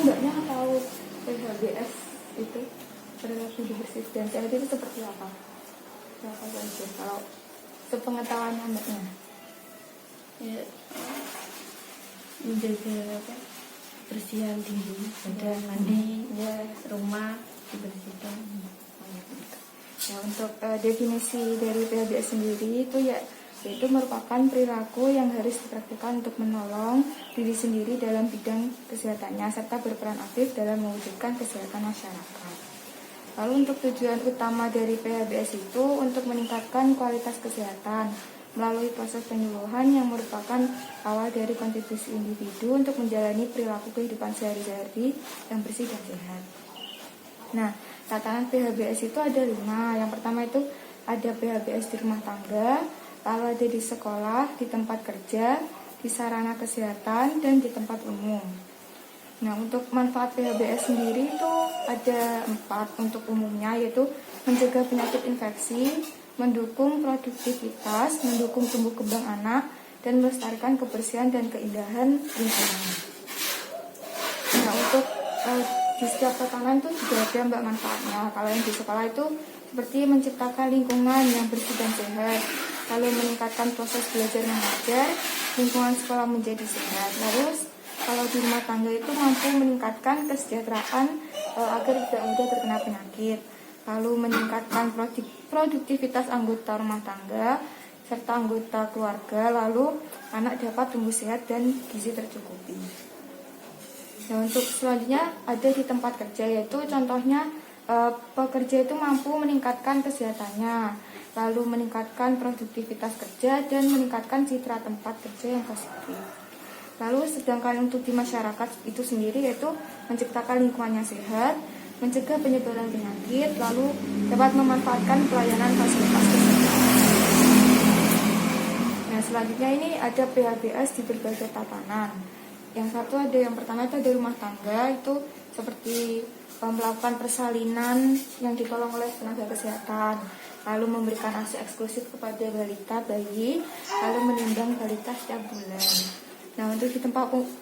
Mbaknya tahu PHBS itu, perilaku hidup bersih dan sehat itu seperti apa? Apa saja kalau sepengetahuan Mbaknya? Ya, menjaga kebersihan diri, badan, mandi, rumah dibersihkan. Ya, untuk definisi dari PHBS sendiri itu yaitu merupakan perilaku yang harus dipraktikkan untuk menolong diri sendiri dalam bidang kesehatannya serta berperan aktif dalam mewujudkan kesehatan masyarakat. Lalu untuk tujuan utama dari PHBS itu untuk meningkatkan kualitas kesehatan melalui proses penyuluhan yang merupakan awal dari kontribusi individu untuk menjalani perilaku kehidupan sehari-hari yang bersih dan sehat. Nah, tatanan PHBS itu ada 5. Yang pertama itu ada PHBS di rumah tangga, lalu ada di sekolah, di tempat kerja, di sarana kesehatan, dan di tempat umum. Nah, untuk manfaat PHBS sendiri itu ada 4 untuk umumnya, yaitu mencegah penyakit infeksi, mendukung produktivitas, mendukung tumbuh kembang anak, dan melestarikan kebersihan dan keindahan lingkungan. Nah, untuk di setiap tatanan itu juga ada Mbak manfaatnya. Kalau yang di sekolah itu seperti menciptakan lingkungan yang bersih dan sehat, lalu meningkatkan proses belajar mengajar, lingkungan sekolah menjadi sehat. Lalu kalau di rumah tangga itu mampu meningkatkan kesejahteraan agar tidak mudah terkena penyakit, lalu meningkatkan produktivitas anggota rumah tangga serta anggota keluarga, lalu anak dapat tumbuh sehat dan gizi tercukupi. Nah, untuk selanjutnya ada di tempat kerja, yaitu contohnya pekerja itu mampu meningkatkan kesehatannya, lalu meningkatkan produktivitas kerja dan meningkatkan citra tempat kerja yang positif. Lalu sedangkan untuk di masyarakat itu sendiri yaitu menciptakan lingkungan yang sehat, mencegah penyebaran penyakit, lalu dapat memanfaatkan pelayanan fasilitas kesehatan. Nah, selanjutnya ini ada PHBS di berbagai tatanan. Yang satu ada yang pertama itu ada rumah tangga, itu seperti melakukan persalinan yang ditolong oleh tenaga kesehatan, lalu memberikan ASI eksklusif kepada balita bayi, lalu menimbang balita setiap bulan. Nah, untuk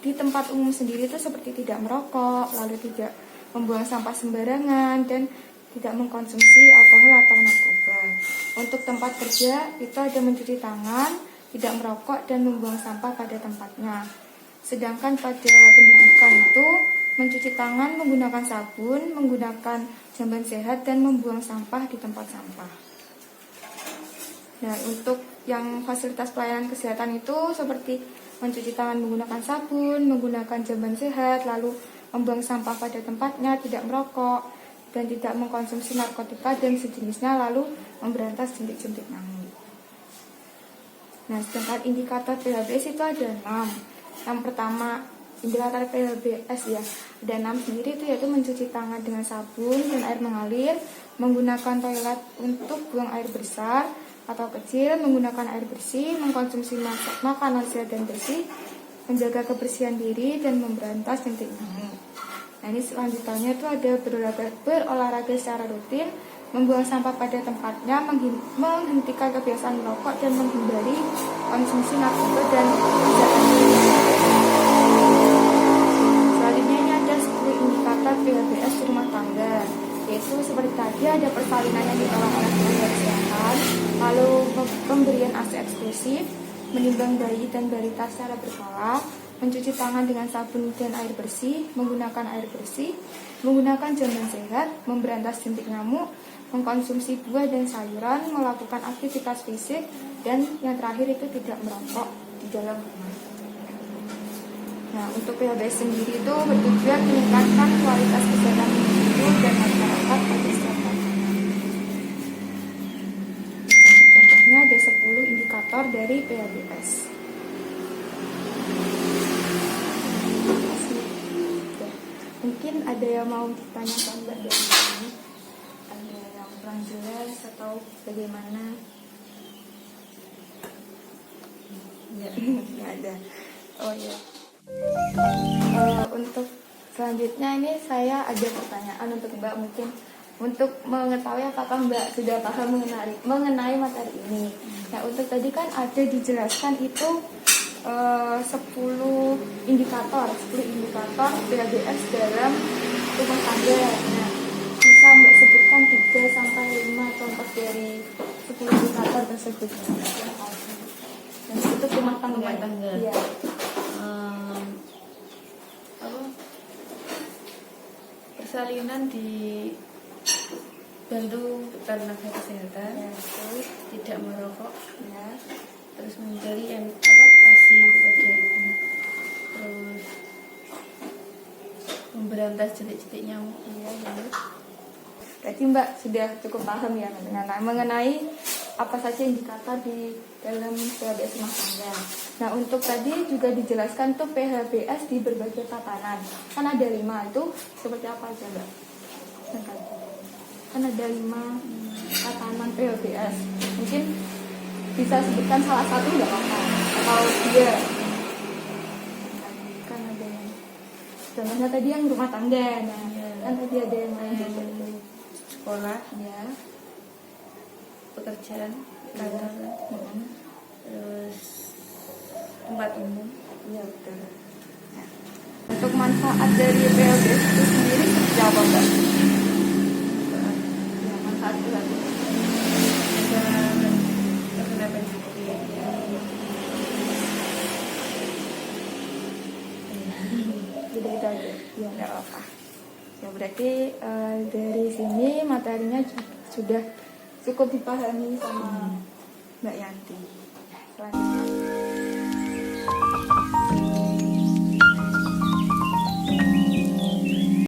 di tempat umum sendiri itu seperti tidak merokok, lalu tidak membuang sampah sembarangan, dan tidak mengkonsumsi alkohol atau narkoba. Untuk tempat kerja itu ada mencuci tangan, tidak merokok, dan membuang sampah pada tempatnya. Sedangkan pada pendidikan itu mencuci tangan menggunakan sabun, menggunakan jamban sehat, dan membuang sampah di tempat sampah. Nah, untuk yang fasilitas pelayanan kesehatan itu seperti mencuci tangan menggunakan sabun, menggunakan jamban sehat, lalu membuang sampah pada tempatnya, tidak merokok, dan tidak mengkonsumsi narkotika dan sejenisnya, lalu memberantas jentik-jentik nyamuk. Nah, sedangkan indikator PHBS itu ada 6. Yang pertama, indikator PHBS ada 6 sendiri, itu yaitu mencuci tangan dengan sabun dan air mengalir, menggunakan toilet untuk buang air besar atau kecil, menggunakan air bersih, mengkonsumsi makanan sehat dan bersih, menjaga kebersihan diri, dan memberantas jentik nyamuk. Nah, ini selanjutnya itu ada berolahraga secara rutin, membuang sampah pada tempatnya, menghentikan kebiasaan merokok, dan menghindari konsumsi narkoba dan selanjutnya ini ada 10 indikator PHBS di rumah tangga, yaitu seperti tadi ada persalinan yang ditolong oleh tenaga kesehatan, lalu pemberian ASI eksklusif, menimbang bayi dan balita secara berkala, mencuci tangan dengan sabun dan air bersih, menggunakan air bersih, menggunakan jamban sehat, memberantas jentik nyamuk, mengkonsumsi buah dan sayuran, melakukan aktivitas fisik, dan yang terakhir itu tidak merokok di dalam rumah. Nah, untuk PHBS sendiri itu bertujuan meningkatkan kualitas kesehatan individu dan masyarakat pada setiap tahunnya. Contohnya ada 10 indikator dari PHBS. Mungkin ada yang mau ditanyakan Mbak dari sini? Ada yang kurang jelas atau bagaimana? Nggak ada. Oh ya. Untuk selanjutnya ini saya ada pertanyaan untuk Mbak, mungkin untuk mengetahui apakah Mbak sudah paham mengenai materi ini. Nah, untuk tadi kan ada dijelaskan itu 10 indikator PHBS dalam rumah tangga. Nah, bisa Mbak sebutkan 3 sampai 5 contoh dari 10 indikator tersebut. Dan itu rumah tangga. Rumah tangga. Iya. Apa? Persalinan dibantu tenaga kesehatan, Ya, betul. tidak merokok, Ya. terus memberi ASI kepada ibu, terus memberantas jentik-jentik nyamuk. Iya, benar. Berarti Mbak sudah cukup paham ya mengenai apa saja indikator di dalam PHBS rumah tangga. Nah, untuk tadi juga dijelaskan tuh PHBS di berbagai tatanan. Kan ada 5 itu seperti apa aja Mbak? Kan ada 5 tatanan PHBS. Mungkin bisa sebutkan salah satu nggak apa-apa? Atau dia? Kan ada yang contohnya tadi yang rumah tangga. Nah, Iya. kan tadi ada yang lain juga. Sekolah, Ya. pekerjaan, kantor, Hmm. terus tempat umum. Iya, betul. Nah, untuk manfaat dari PLBS itu sendiri seperti apa Mbak? Ya, manfaat itu tadi. Bisa terkena penyakit. Jadi itu aja. Ya, nggak apa-apa. Ya, berarti dari sini materinya sudah cukup dipahami sama Mbak Yanti.